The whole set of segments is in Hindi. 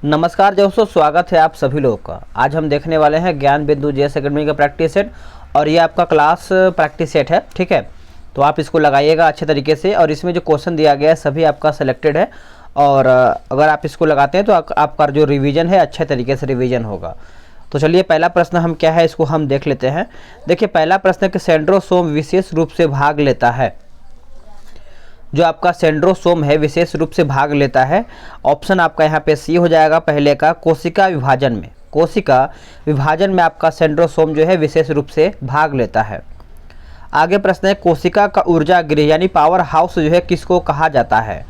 नमस्कार दोस्तों, स्वागत है आप सभी लोगों का। आज हम देखने वाले हैं ज्ञान बिंदु जेएस एकेडमी का प्रैक्टिस सेट और ये आपका क्लास प्रैक्टिस सेट है। ठीक है, तो आप इसको लगाइएगा अच्छे तरीके से और इसमें जो क्वेश्चन दिया गया है सभी आपका सिलेक्टेड है और अगर आप इसको लगाते हैं तो आपका जो रिवीजन है अच्छे तरीके से रिवीजन होगा। तो चलिए पहला प्रश्न हम क्या है इसको हम देख लेते हैं। देखिए पहला प्रश्न है कि सेंट्रोसोम विशेष रूप से भाग लेता है। जो आपका सेंट्रोसोम है विशेष रूप से भाग लेता है। ऑप्शन आपका यहाँ पे सी हो जाएगा पहले का, कोशिका विभाजन में। कोशिका विभाजन में आपका सेंट्रोसोम जो है विशेष रूप से भाग लेता है। आगे प्रश्न है कोशिका का ऊर्जा गृह यानी पावर हाउस जो है किसको कहा जाता है।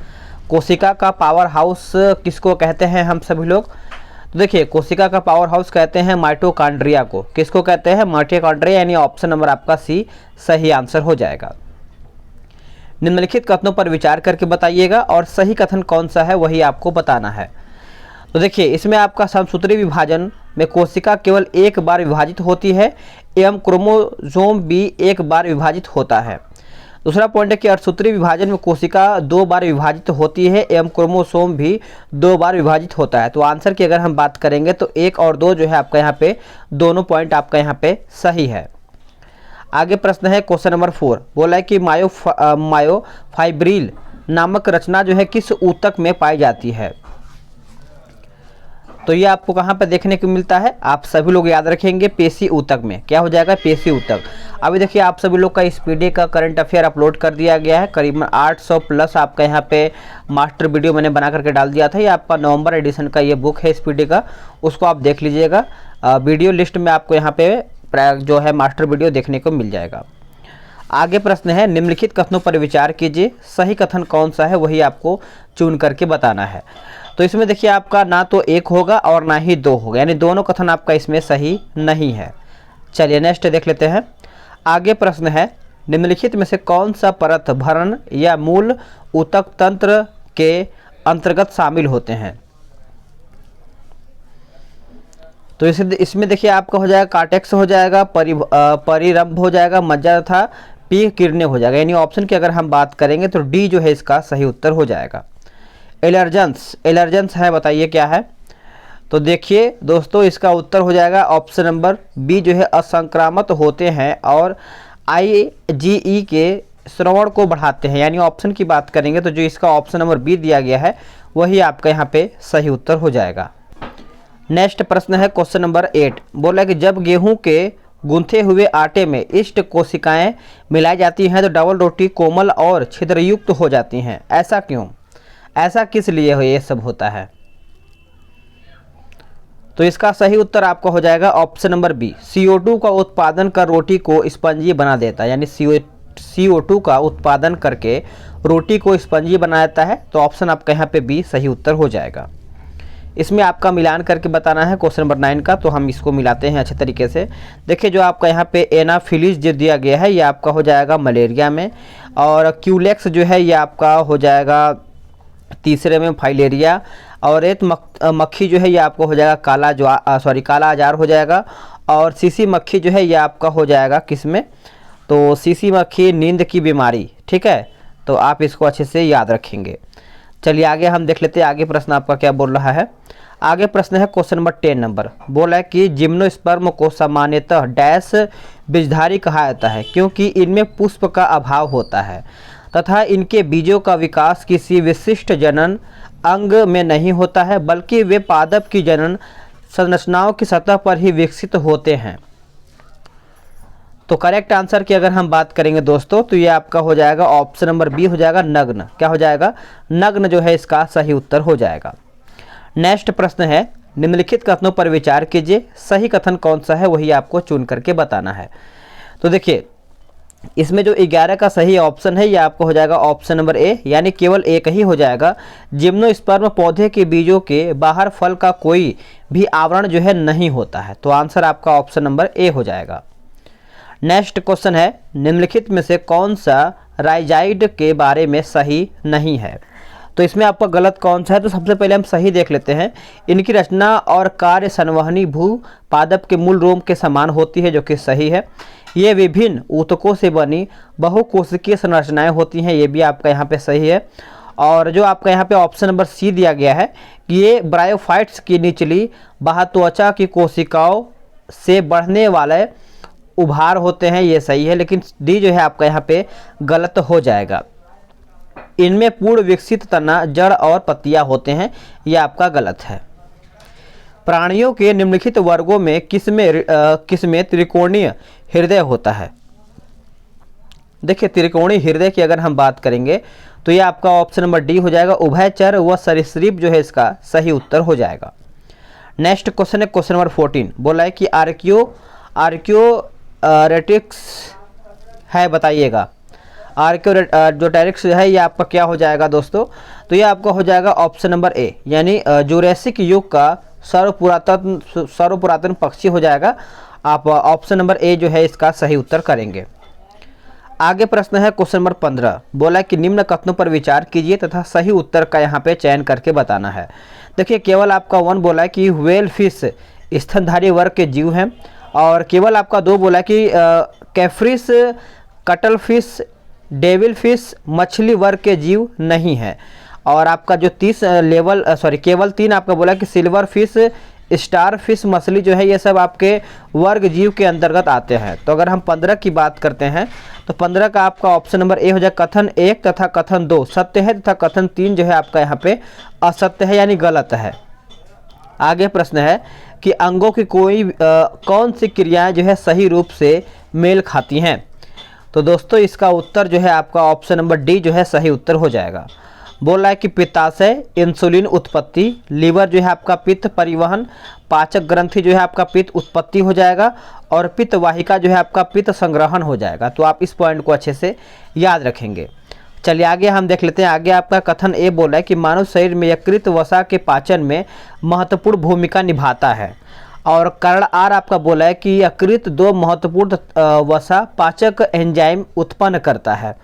कोशिका का पावर हाउस किसको कहते हैं हम सभी लोग। तो देखिए कोशिका का पावर हाउस कहते हैं माइटोकॉन्ड्रिया को। किसको कहते हैं? माइटोकॉन्ड्रिया, यानी ऑप्शन नंबर आपका सी सही आंसर हो जाएगा। निम्नलिखित कथनों पर विचार करके बताइएगा और सही कथन कौन सा है वही आपको बताना है। तो देखिए इसमें आपका समसूत्री विभाजन में कोशिका केवल एक बार विभाजित होती है एवं क्रोमोसोम भी एक बार विभाजित होता है। दूसरा पॉइंट है कि अर्धसूत्री विभाजन में कोशिका 2 बार विभाजित होती है एवं क्रोमोसोम भी 2 बार विभाजित होता है। तो आंसर की अगर हम बात करेंगे तो 1 और 2 जो है आपका यहाँ पे दोनों पॉइंट आपका यहाँ पे सही है। आगे प्रश्न है क्वेश्चन नंबर 4, बोला है कि मायोफाइब्रिल नामक रचना जो है किस ऊतक में पाई जाती है। तो ये आपको कहाँ पर देखने को मिलता है, आप सभी लोग याद रखेंगे पेशी ऊतक में। क्या हो जाएगा? पेशी ऊतक। अभी देखिए आप सभी लोग का इस पीडी का करंट अफेयर अपलोड कर दिया गया है। करीबन 800 प्लस आपका यहाँ पे मास्टर वीडियो मैंने बना करके डाल दिया था। ये आपका नवंबर एडिशन का ये बुक है इस पीडी का, उसको आप देख लीजिएगा। वीडियो लिस्ट में आपको यहाँ पे जो है मास्टर वीडियो देखने को मिल जाएगा। आगे प्रश्न है निम्नलिखित कथनों पर विचार कीजिए, सही कथन कौन सा है वही आपको चुन करके बताना है। तो इसमें देखिए आपका ना तो 1 होगा और ना ही 2 होगा, यानी दोनों कथन आपका इसमें सही नहीं है। चलिए नेक्स्ट देख लेते हैं। आगे प्रश्न है निम्नलिखित में से कौन सा परत भरण या मूल ऊतक तंत्र के अंतर्गत शामिल होते हैं। तो इसमें देखिए आपका हो जाएगा कार्टेक्स हो जाएगा, परिरंभ हो जाएगा, मज्जा तथा पी किरणें हो जाएगा। यानी ऑप्शन की अगर हम बात करेंगे तो डी जो है इसका सही उत्तर हो जाएगा। एलर्जेंस है, बताइए क्या है। तो देखिए दोस्तों इसका उत्तर हो जाएगा ऑप्शन नंबर बी जो है असंक्रामक होते हैं और IgE के श्रवण को बढ़ाते हैं। यानी ऑप्शन की बात करेंगे तो जो इसका ऑप्शन नंबर बी दिया गया है वही आपका यहाँ पे सही उत्तर हो जाएगा। नेक्स्ट प्रश्न है क्वेश्चन नंबर 8, बोला कि जब गेहूं के गूंथे हुए आटे में इष्ट कोशिकाएं मिलाई जाती हैं तो डबल रोटी कोमल और छिद्रयुक्त हो जाती हैं, ऐसा क्यों? ऐसा किस लिए ये सब होता है? तो इसका सही उत्तर आपका हो जाएगा ऑप्शन नंबर बी, CO2 का उत्पादन कर रोटी को स्पंजी बना देता है। यानी CO2 का उत्पादन करके रोटी को स्पंजी बना देता है। तो ऑप्शन आपका यहाँ पे बी सही उत्तर हो जाएगा। इसमें आपका मिलान करके बताना है क्वेश्चन नंबर 9 का, तो हम इसको मिलाते हैं अच्छे तरीके से। देखिए जो आपका यहाँ पे एनाफिलीज जो दिया गया है ये आपका हो जाएगा मलेरिया में, और क्यूलेक्स जो है ये आपका हो जाएगा तीसरे में फाइलेरिया, और एक मक्खी जो है ये आपको हो जाएगा काला आजार हो जाएगा, और सीसी मक्खी जो है ये आपका हो जाएगा किस में? तो सीसी मक्खी नींद की बीमारी। ठीक है, तो आप इसको अच्छे से याद रखेंगे। चलिए आगे हम देख लेते हैं आगे प्रश्न आपका क्या बोल रहा है। आगे प्रश्न है क्वेश्चन नंबर 10 नंबर, बोला है कि जिम्नोस्पर्म को सामान्यतः डैश बीजधारी कहा जाता है क्योंकि इनमें पुष्प का अभाव होता है तथा इनके बीजों का विकास किसी विशिष्ट जनन अंग में नहीं होता है बल्कि वे पादप की जनन संरचनाओं की सतह पर ही विकसित होते हैं। तो करेक्ट आंसर की अगर हम बात करेंगे दोस्तों तो ये आपका हो जाएगा ऑप्शन नंबर बी हो जाएगा नग्न। क्या हो जाएगा? नग्न जो है इसका सही उत्तर हो जाएगा। नेक्स्ट प्रश्न है निम्नलिखित कथनों पर विचार कीजिए, सही कथन कौन सा है वही आपको चुन करके बताना है। तो देखिए इसमें जो 11 का सही ऑप्शन है ये आपको हो जाएगा ऑप्शन नंबर ए, यानी केवल एक ही हो जाएगा। जिम्नोस्पर्म पौधे के बीजों के बाहर फल का कोई भी आवरण जो है नहीं होता है। तो आंसर आपका ऑप्शन नंबर ए हो जाएगा। नेक्स्ट क्वेश्चन है निम्नलिखित में से कौन सा राइजाइड के बारे में सही नहीं है। तो इसमें आपका गलत कौन सा है? तो सबसे पहले हम सही देख लेते हैं। इनकी रचना और कार्य संवहनी भू पादप के मूल रोम के समान होती है, जो कि सही है। ये विभिन्न ऊतकों से बनी बहुकोशिकीय संरचनाएं होती हैं, ये भी आपका यहाँ पे सही है। और जो आपका यहाँ पे ऑप्शन नंबर सी दिया गया है कि ये ब्रायोफाइट्स की निचली बाह्य त्वचा की कोशिकाओं से बढ़ने वाले उभार होते हैं, ये सही है। लेकिन डी जो है आपका यहाँ पे गलत हो जाएगा। इनमें पूर्ण विकसित तना, जड़ और पत्तियां होते हैं, ये आपका गलत है। प्राणियों के निम्नलिखित वर्गों में किसमें त्रिकोणीय हृदय होता है? देखिए, त्रिकोणीय हृदय की अगर हम बात करेंगे तो ये आपका ऑप्शन नंबर डी हो जाएगा। उभयचर व सरीसृप जो है इसका सही उत्तर हो जाएगा। नेक्स्ट क्वेश्चन है क्वेश्चन नंबर 14। बोला है कि आर्कियोरेटिक्स है, बताइएगा। आर्कियोरेटिक्स है ये आपका क्या हो जाएगा दोस्तों? तो ये आपका हो जाएगा ऑप्शन नंबर ए, यानी जुरेसिक युग का सर्वपुरातन पक्षी हो जाएगा। आप ऑप्शन नंबर ए जो है इसका सही उत्तर करेंगे। आगे प्रश्न है क्वेश्चन नंबर 15। बोला कि निम्न कथनों पर विचार कीजिए तथा सही उत्तर का यहाँ पे चयन करके बताना है। देखिए, केवल आपका 1 बोला है कि व्हेल फिश स्तनधारी वर्ग के जीव हैं, और केवल आपका 2 बोला है कि कैफ्रिस कटल फिश डेविल फिश मछली वर्ग के जीव नहीं है। और आपका जो केवल 3 आपका बोला कि सिल्वर फिश स्टार फिश मछली जो है ये सब आपके वर्ग जीव के अंतर्गत आते हैं। तो अगर हम 15 की बात करते हैं तो 15 का आपका ऑप्शन नंबर ए हो जाए। कथन 1 तथा कथन 2 सत्य है तथा कथन 3 जो है आपका यहाँ पे असत्य है, यानी गलत है। आगे प्रश्न है कि अंगों की कौन सी क्रियाएं जो है सही रूप से मेल खाती हैं? तो दोस्तों इसका उत्तर जो है आपका ऑप्शन नंबर डी जो है सही उत्तर हो जाएगा। बोल रहा है कि पित्ताशय इंसुलिन उत्पत्ति, लीवर जो है आपका पित्त परिवहन, पाचक ग्रंथि जो है आपका पित्त उत्पत्ति हो जाएगा, और पित्त वाहिका जो है आपका पित्त संग्रहण हो जाएगा। तो आप इस पॉइंट को अच्छे से याद रखेंगे। चलिए आगे हम देख लेते हैं। आगे आपका कथन ए बोल रहा है कि मानव शरीर में यकृत वसा के पाचन में महत्वपूर्ण भूमिका निभाता है, और कारण आर आपका बोला है कि यकृत 2 महत्वपूर्ण वसा पाचक एंजाइम उत्पन्न करता है।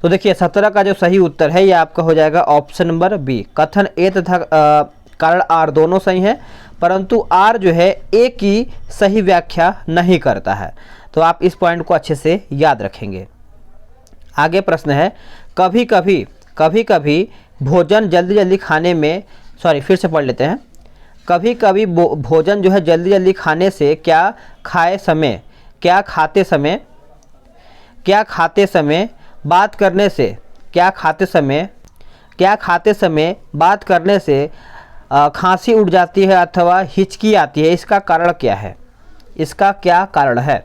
तो देखिए 17 का जो सही उत्तर है ये आपका हो जाएगा ऑप्शन नंबर बी। कथन ए तथा कारण आर दोनों सही हैं, परंतु आर जो है ए की सही व्याख्या नहीं करता है। तो आप इस पॉइंट को अच्छे से याद रखेंगे। आगे प्रश्न है कभी कभी भोजन जल्दी खाने में फिर से पढ़ लेते हैं। कभी कभी भोजन जो है जल्दी खाने से क्या खाते समय बात करने से खांसी उठ जाती है अथवा हिचकी आती है, इसका कारण क्या है? इसका क्या कारण है?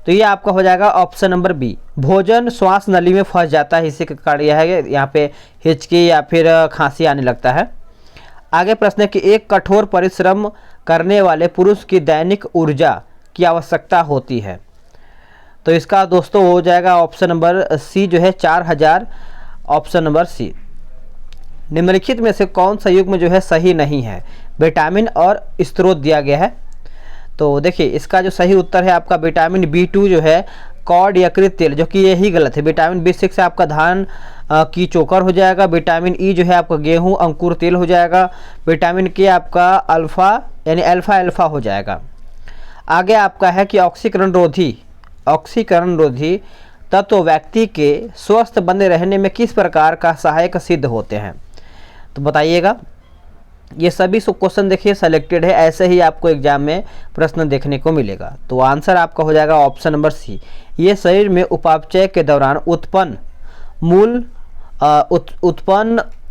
तो ये आपका हो जाएगा ऑप्शन नंबर बी। भोजन श्वास नली में फंस जाता है, इसी का कारण यह है कि यहाँ पे हिचकी या फिर खांसी आने लगता है। आगे प्रश्न है कि एक कठोर परिश्रम करने वाले पुरुष की दैनिक ऊर्जा की आवश्यकता होती है। तो इसका दोस्तों हो जाएगा ऑप्शन नंबर सी जो है 4000, ऑप्शन नंबर सी। निम्नलिखित में से कौन सा युग्म जो है सही नहीं है? विटामिन और स्रोत दिया गया है। तो देखिए इसका जो सही उत्तर है आपका विटामिन B2 जो है कॉड यकृत तेल, जो कि यही गलत है। विटामिन B6 से आपका धान की चोकर हो जाएगा। विटामिन ई जो है आपका गेहूं अंकुर तेल हो जाएगा। विटामिन के आपका अल्फा यानी अल्फा हो जाएगा। आगे आपका है कि ऑक्सीकरण रोधी तत्व व्यक्ति के स्वस्थ बने रहने में किस प्रकार का सहायक सिद्ध होते हैं? तो बताइएगा। ये सभी क्वेश्चन देखिए सेलेक्टेड है, ऐसे ही आपको एग्जाम में प्रश्न देखने को मिलेगा। तो आंसर आपका हो जाएगा ऑप्शन नंबर सी। ये शरीर में उपापचय के दौरान उत्पन्न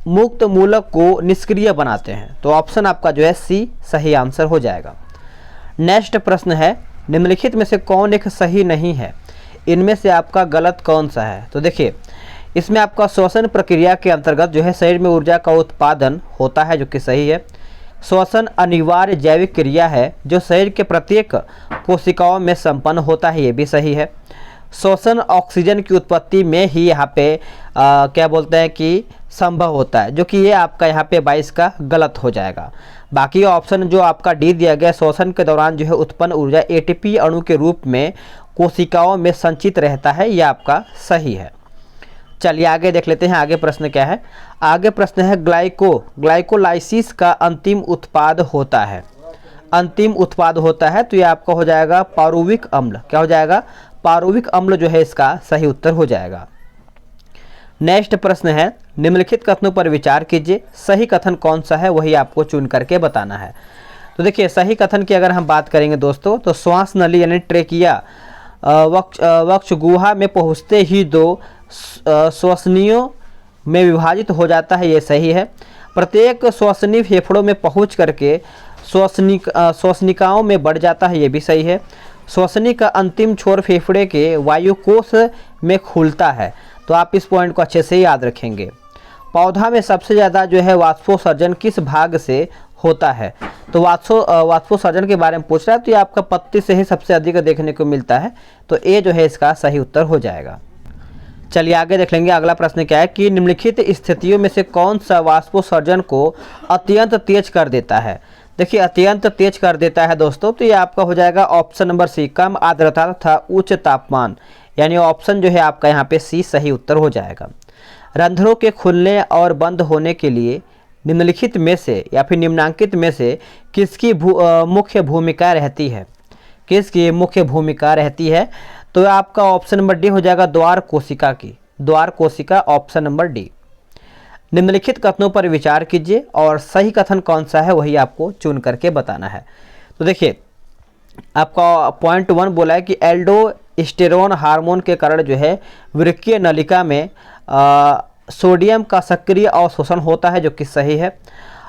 मुक्त मूलक को निष्क्रिय बनाते हैं। तो ऑप्शन आपका जो है सी सही आंसर हो जाएगा। नेक्स्ट प्रश्न है निम्नलिखित में से कौन एक सही नहीं है? इनमें से आपका गलत कौन सा है? तो देखिए इसमें आपका श्वसन प्रक्रिया के अंतर्गत जो है शरीर में ऊर्जा का उत्पादन होता है, जो कि सही है। श्वसन अनिवार्य जैविक क्रिया है जो शरीर के प्रत्येक कोशिकाओं में संपन्न होता है, ये भी सही है। श्वसन ऑक्सीजन की उत्पत्ति में ही यहाँ पे क्या बोलते हैं कि संभव होता है, जो कि ये आपका यहाँ पे 22 का गलत हो जाएगा। बाकी ऑप्शन जो आपका डी दिया गया श्वसन के दौरान जो है उत्पन्न ऊर्जा एटीपी अणु के रूप में कोशिकाओं में संचित रहता है, यह आपका सही है। चलिए आगे देख लेते हैं। आगे प्रश्न क्या है? आगे प्रश्न है ग्लाइकोलाइसिस का अंतिम उत्पाद होता है। अंतिम उत्पाद होता है तो ये आपका हो जाएगा पारुविक अम्ल। क्या हो जाएगा? पारुविक अम्ल जो है इसका सही उत्तर हो जाएगा। नेक्स्ट प्रश्न है, निम्नलिखित कथनों पर विचार कीजिए, सही कथन कौन सा है वही आपको चुन करके बताना है। तो देखिए सही कथन की अगर हम बात करेंगे दोस्तों, तो श्वास नली यानी ट्रेकिया वक्ष गुहा में पहुँचते ही दो श्वसनियों में विभाजित हो जाता है, ये सही है। प्रत्येक श्वसनी फेफड़ों में पहुँच करके श्वसनिकाओं में बढ़ जाता है, ये भी सही है। श्वसनी का अंतिम छोर फेफड़े के वायुकोश में खुलता है, तो आप इस पॉइंट को अच्छे से याद रखेंगे। पौधा में सबसे ज़्यादा जो है वाष्पोत्सर्जन किस भाग से होता है, तो वाष्पोत्सर्जन के बारे में पूछ रहा है, तो ये आपका पत्ती से ही सबसे अधिक देखने को मिलता है, तो ये जो है इसका सही उत्तर हो जाएगा। चलिए आगे देख लेंगे। अगला प्रश्न क्या है कि निम्नलिखित स्थितियों में से कौन सा वाष्पोत्सर्जन को अत्यंत तेज कर देता है। देखिए अत्यंत तेज कर देता है दोस्तों, तो ये आपका हो जाएगा ऑप्शन नंबर सी, कम आर्द्रता तथा उच्च तापमान, यानी ऑप्शन जो है आपका यहाँ पे सी सही उत्तर हो जाएगा। रंध्रों के खुलने और बंद होने के लिए निम्नलिखित में से या फिर निम्नांकित में से किसकी मुख्य भूमिका रहती है, किसकी मुख्य भूमिका रहती है, तो आपका ऑप्शन नंबर डी हो जाएगा द्वार कोशिका की, द्वार कोशिका, ऑप्शन नंबर डी। निम्नलिखित कथनों पर विचार कीजिए और सही कथन कौन सा है वही आपको चुन करके बताना है। तो देखिए आपका पॉइंट 1 बोला है कि एल्डोस्टेरोन हार्मोन के कारण जो है वृक्कीय नलिका में सोडियम का सक्रिय अवशोषण होता है, जो कि सही है।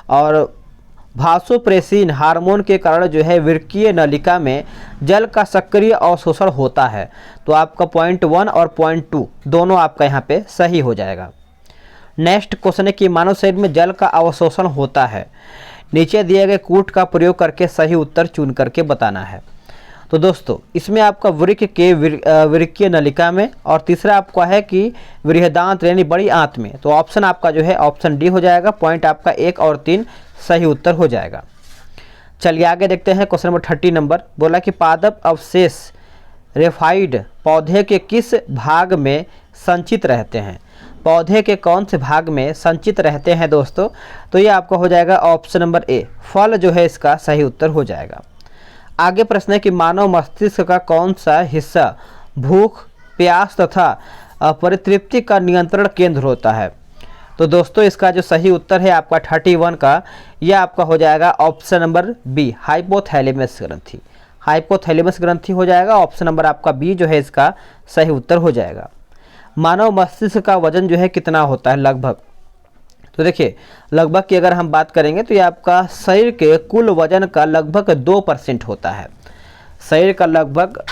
और भासोप्रेसिन हार्मोन के कारण जो है वृक्कीय नलिका में जल का सक्रिय अवशोषण होता है, तो आपका पॉइंट 1 और पॉइंट 2 दोनों आपका यहाँ पे सही हो जाएगा। नेक्स्ट क्वेश्चन है कि मानव शरीर में जल का अवशोषण होता है, नीचे दिए गए कूट का प्रयोग करके सही उत्तर चुन करके बताना है। तो दोस्तों इसमें आपका वृक्क के वृक्कीय नलिका में, और तीसरा आपका है कि बृहदांत्र यानी बड़ी आंत में, तो ऑप्शन आपका जो है ऑप्शन डी हो जाएगा। पॉइंट आपका 1 और 3 सही उत्तर हो जाएगा। चलिए आगे देखते हैं। क्वेश्चन नंबर 30 नंबर बोला कि पादप अवशेष रेफाइड पौधे के किस भाग में संचित रहते हैं, पौधे के कौन से भाग में संचित रहते हैं दोस्तों, तो ये आपका हो जाएगा ऑप्शन नंबर ए, फल जो है इसका सही उत्तर हो जाएगा। आगे प्रश्न है कि मानव मस्तिष्क का कौन सा हिस्सा भूख, प्यास तथा परितृप्ति का नियंत्रण केंद्र होता है, तो दोस्तों इसका जो सही उत्तर है आपका 31 का, यह आपका हो जाएगा ऑप्शन नंबर बी, हाइपोथैलेमस ग्रंथि, हाइपोथैलेमस ग्रंथि हो जाएगा। ऑप्शन नंबर आपका बी जो है इसका सही उत्तर हो जाएगा। मानव मस्तिष्क का वजन जो है कितना होता है लगभग, तो देखिए लगभग की अगर हम बात करेंगे तो ये आपका शरीर के कुल वजन का लगभग 2% होता है, शरीर का लगभग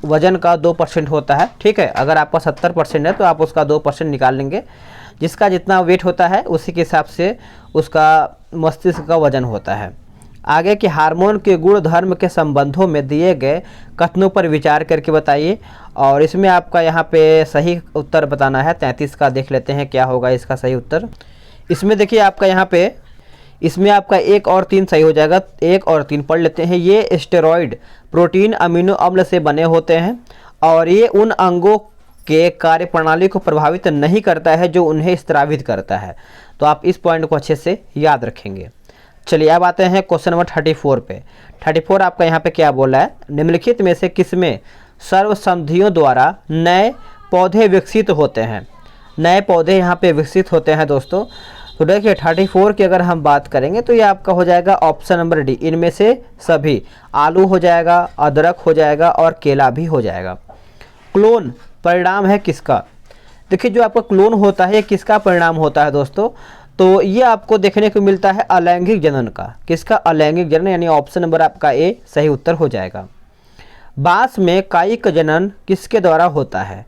वजन का 2% होता है। ठीक है, अगर आपका 70% है तो आप उसका 2% निकाल लेंगे, जिसका जितना वेट होता है उसी के हिसाब से उसका मस्तिष्क का वजन होता है। आगे के हार्मोन के गुण धर्म के संबंधों में दिए गए कथनों पर विचार करके बताइए, और इसमें आपका यहाँ पे सही उत्तर बताना है। 33 का देख लेते हैं क्या होगा इसका सही उत्तर। इसमें देखिए आपका यहाँ पे इसमें आपका 1 और 3 सही हो जाएगा। 1 और 3 पढ़ लेते हैं। ये स्टेरॉइड प्रोटीन अमीनो अम्ल से बने होते हैं और ये उन अंगों के कार्य प्रणाली को प्रभावित नहीं करता है जो उन्हें स्रावित करता है, तो आप इस पॉइंट को अच्छे से याद रखेंगे। चलिए अब आते हैं क्वेश्चन नंबर 34 पे। 34 आपका यहाँ पे क्या बोला है, निम्नलिखित में से किसमें सर्वसंधियों द्वारा नए पौधे विकसित होते हैं, नए पौधे यहाँ पे विकसित होते हैं दोस्तों। तो देखिए 34 की अगर हम बात करेंगे तो ये आपका हो जाएगा ऑप्शन नंबर डी, इनमें से सभी, आलू हो जाएगा, अदरक हो जाएगा और केला भी हो जाएगा। क्लोन परिणाम है किसका, देखिए जो आपका क्लोन होता है ये किसका परिणाम होता है दोस्तों, तो ये आपको देखने को मिलता है अलैंगिक जनन का। किसका, अलैंगिक जनन, यानी ऑप्शन नंबर आपका ए सही उत्तर हो जाएगा। बांस में कायिक जनन किसके द्वारा होता है,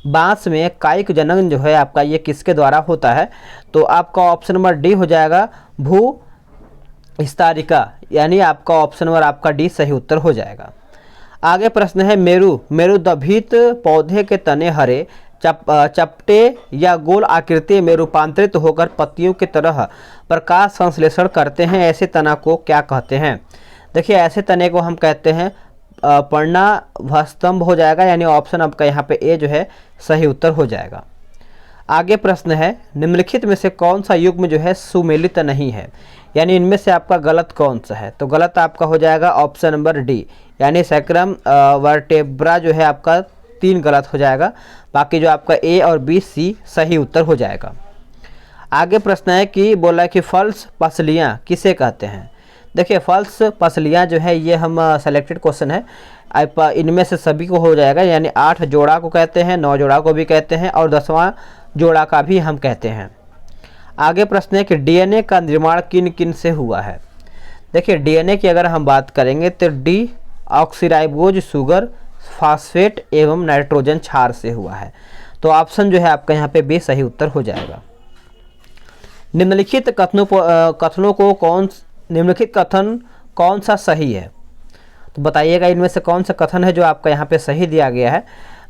बांस में कायिक जनन जो है आपका ये किसके द्वारा होता है, तो आपका ऑप्शन नंबर डी हो जाएगा, भू स्तरिका, यानी आपका ऑप्शन नंबर आपका डी सही उत्तर हो जाएगा। आगे प्रश्न है मेरुदभित पौधे के तने हरे चपटे या गोल आकृति में रूपांतरित होकर पत्तियों की तरह प्रकाश संश्लेषण करते हैं, ऐसे तना को क्या कहते हैं। देखिए ऐसे तने को हम कहते हैं पर्णभस्तंभ हो जाएगा, यानी ऑप्शन आपका यहाँ पे ए जो है सही उत्तर हो जाएगा। आगे प्रश्न है निम्नलिखित में से कौन सा युग्म जो है सुमेलित नहीं है, यानी इनमें से आपका गलत कौन सा है, तो गलत आपका हो जाएगा ऑप्शन नंबर डी, यानी सैक्रम वर्टेब्रा जो है आपका 3 गलत हो जाएगा। बाकी जो आपका ए और बी सी सही उत्तर हो जाएगा। आगे प्रश्न है कि बोला है कि फल्स पसलियाँ किसे कहते हैं। देखिए फल्स पसलियाँ जो है ये हम सेलेक्टेड क्वेश्चन है, इनमें से सभी को हो जाएगा, यानी 8 जोड़ा को कहते हैं, 9 जोड़ा को भी कहते हैं और 10वां जोड़ा का भी हम कहते हैं। आगे प्रश्न है कि डीएनए का निर्माण किन किन से हुआ है। देखिए डीएनए की अगर हम बात करेंगे तो डी ऑक्सीराइबोज शुगर फास्फेट एवं नाइट्रोजन क्षार से हुआ है। तो ऑप्शन जो है आपका यहाँ पे बी सही उत्तर हो जाएगा। निम्नलिखित कथन कौन सा सही है, तो बताइएगा इनमें से कौन सा कथन है जो आपका यहाँ पे सही दिया गया है।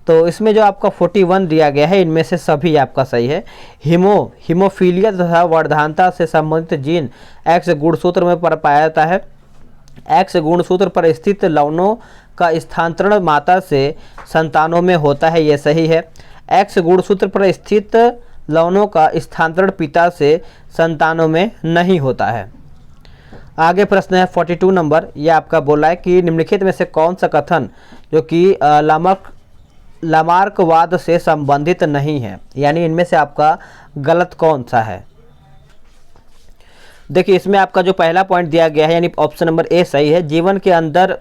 तो इसमें जो आपका 41 दिया गया है इनमें से सभी आपका सही है। हीमोफीलिया तथा वर्धानता से संबंधित जीन एक्स गुणसूत्र में पाया जाता है। एक्स गुणसूत्र पर स्थित लवणों का स्थानांतरण माता से संतानों में होता है, ये सही है। एक्स गुणसूत्र पर स्थित लवणों का स्थानांतरण पिता से संतानों में नहीं होता है। आगे प्रश्न है 42 नंबर, ये आपका बोला है कि निम्नलिखित में से कौन सा कथन जो कि लामार्कवाद से संबंधित नहीं है, यानी इनमें से आपका गलत कौन सा है। देखिए इसमें आपका जो पहला पॉइंट दिया गया है यानी ऑप्शन नंबर ए सही है। जीवन के अंदर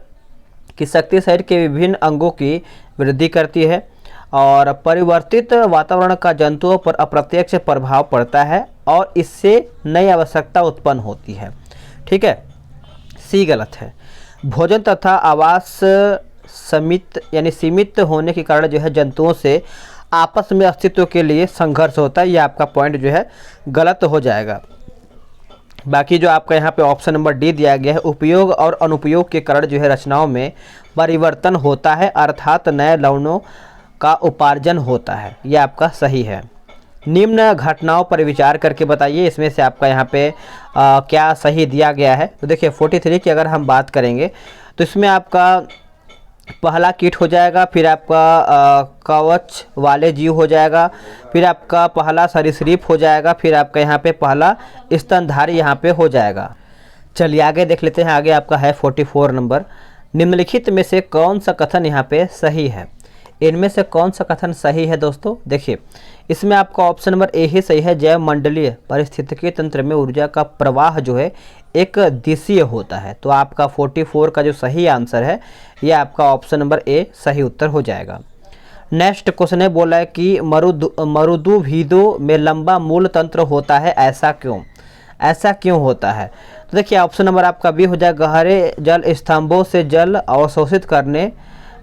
की शक्ति शरीर के विभिन्न अंगों की वृद्धि करती है और परिवर्तित वातावरण का जंतुओं पर अप्रत्यक्ष प्रभाव पड़ता है और इससे नई आवश्यकता उत्पन्न होती है। ठीक है, सी गलत है। भोजन तथा आवास सीमित होने के कारण जो है जंतुओं से आपस में अस्तित्व के लिए संघर्ष होता है, ये आपका पॉइंट जो है गलत हो जाएगा। बाकी जो आपका यहाँ पे ऑप्शन नंबर डी दिया गया है, उपयोग और अनुपयोग के कारण जो है रचनाओं में परिवर्तन होता है अर्थात नए लवणों का उपार्जन होता है, ये आपका सही है। निम्न घटनाओं पर विचार करके बताइए इसमें से आपका यहाँ पे क्या सही दिया गया है। तो देखिए 43 की अगर हम बात करेंगे तो इसमें आपका पहला कीट हो जाएगा, फिर आपका कवच वाले जीव हो जाएगा, फिर आपका पहला सरीसृप हो जाएगा, फिर आपका यहाँ पे पहला स्तनधारी यहाँ पे हो जाएगा। चलिए आगे देख लेते हैं। आगे आपका है 44 नंबर, निम्नलिखित में से कौन सा कथन यहाँ पे सही है। इनमें से कौन सा कथन सही है दोस्तों। देखिए इसमें आपका ऑप्शन नंबर ए ही सही है। जैव मंडलीय पारिस्थितिकी तंत्र में ऊर्जा का प्रवाह जो है एक दिशीय होता है। तो आपका 44 का जो सही आंसर है ये आपका ऑप्शन नंबर ए सही उत्तर हो जाएगा। नेक्स्ट क्वेश्चन है, बोला है कि मरुदुभिदों में लंबा मूल तंत्र होता है, ऐसा क्यों होता है। तो देखिए ऑप्शन नंबर आपका बी हो जाएगा। गहरे जल स्तंभों से जल अवशोषित करने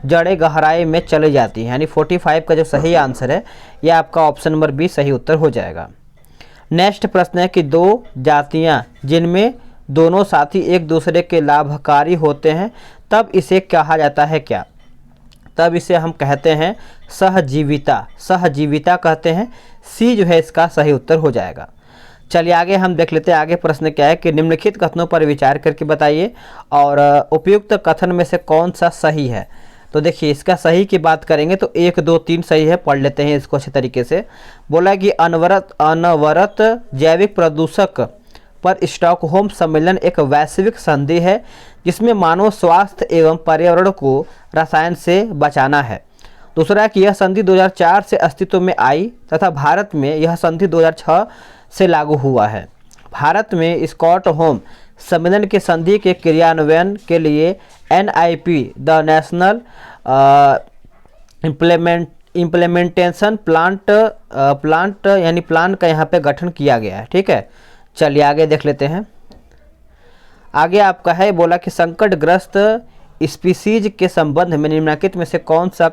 जड़ें गहराई में चली जाती हैं, यानी 45 का जो सही आंसर है यह आपका ऑप्शन नंबर बी सही उत्तर हो जाएगा। नेक्स्ट प्रश्न है कि दो जातियां जिनमें दोनों साथी एक दूसरे के लाभकारी होते हैं तब इसे कहा जाता है क्या। तब इसे हम कहते हैं सहजीविता कहते हैं। सी जो है इसका सही उत्तर हो जाएगा। चलिए आगे हम देख लेते हैं। आगे प्रश्न क्या है कि निम्नलिखित कथनों पर विचार करके बताइए और उपयुक्त कथन में से कौन सा सही है। तो देखिए इसका सही की बात करेंगे तो 1 2 3 सही है, पढ़ लेते हैं इसको अच्छे तरीके से। बोला कि अनवरत जैविक प्रदूषक पर स्टॉकहोम सम्मेलन एक वैश्विक संधि है जिसमें मानव स्वास्थ्य एवं पर्यावरण को रसायन से बचाना है। दूसरा है कि यह संधि 2004 से अस्तित्व में आई तथा भारत में यह संधि 2006 से लागू हुआ है। भारत में स्टॉकहोम सम्मेलन के संधि के क्रियान्वयन के लिए NIP the national implementation plant यानी प्लान का यहाँ पे गठन किया गया है। ठीक है, चलिए आगे देख लेते हैं। आगे आपका है बोला कि संकटग्रस्त स्पीसीज के संबंध में निम्नलिखित में से कौन सा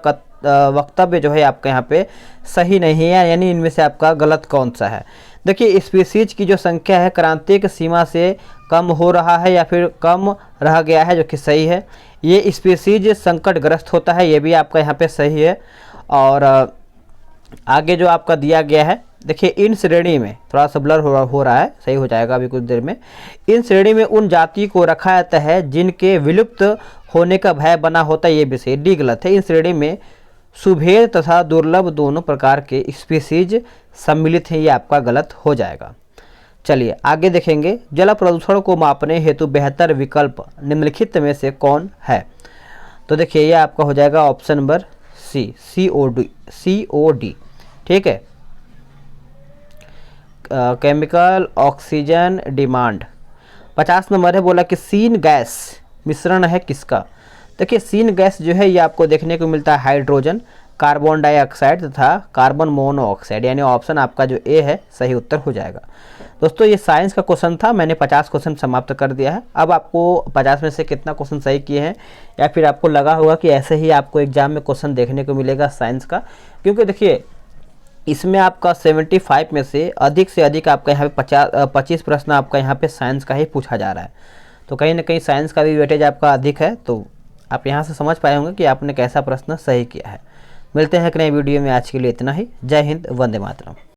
वक्तव्य जो है आपका यहाँ पे सही नहीं है, यानी इनमें से आपका गलत कौन सा है। देखिए स्पीसीज की जो संख्या है क्रांतिक सीमा से कम हो रहा है या फिर कम रह गया है, जो कि सही है। ये स्पीसीज संकटग्रस्त होता है, ये भी आपका यहाँ पे सही है। और आगे जो आपका दिया गया है देखिए इन श्रेणी में थोड़ा सा ब्लर हो रहा है, सही हो जाएगा अभी कुछ देर में। इन श्रेणी में उन जाति को रखा जाता है जिनके विलुप्त होने का भय बना होता है, ये भी सही। डी गलत है। इन श्रेणी में सुभेद तथा दुर्लभ दोनों प्रकार के स्पीसीज सम्मिलित हैं, ये आपका गलत हो जाएगा। चलिए आगे देखेंगे। जल प्रदूषण को मापने हेतु बेहतर विकल्प निम्नलिखित में से कौन है। तो देखिए ये आपका हो जाएगा ऑप्शन नंबर COD, ठीक है। Chemical oxygen demand. 50 नंबर है, बोला कि सीन गैस मिश्रण है किसका। देखिए सीन गैस जो है ये आपको देखने को मिलता है हाइड्रोजन, कार्बन डाइऑक्साइड तथा कार्बन मोनोऑक्साइड, यानी ऑप्शन आपका जो ए है सही उत्तर हो जाएगा। दोस्तों ये साइंस का क्वेश्चन था, मैंने 50 क्वेश्चन समाप्त कर दिया है। अब आपको 50 में से कितना क्वेश्चन सही किए हैं, या फिर आपको लगा होगा कि ऐसे ही आपको एग्जाम में क्वेश्चन देखने को मिलेगा साइंस का, क्योंकि देखिए इसमें आपका 75 में से अधिक आपका यहाँ पे 25 प्रश्न आपका यहाँ पे साइंस का ही पूछा जा रहा है। तो कहीं ना कहीं साइंस का भी वेटेज आपका अधिक है, तो आप यहाँ से समझ पाए होंगे कि आपने कैसा प्रश्न सही किया है। मिलते हैं एक नए वीडियो में, आज के लिए इतना ही। जय हिंद, वंदे मातरम।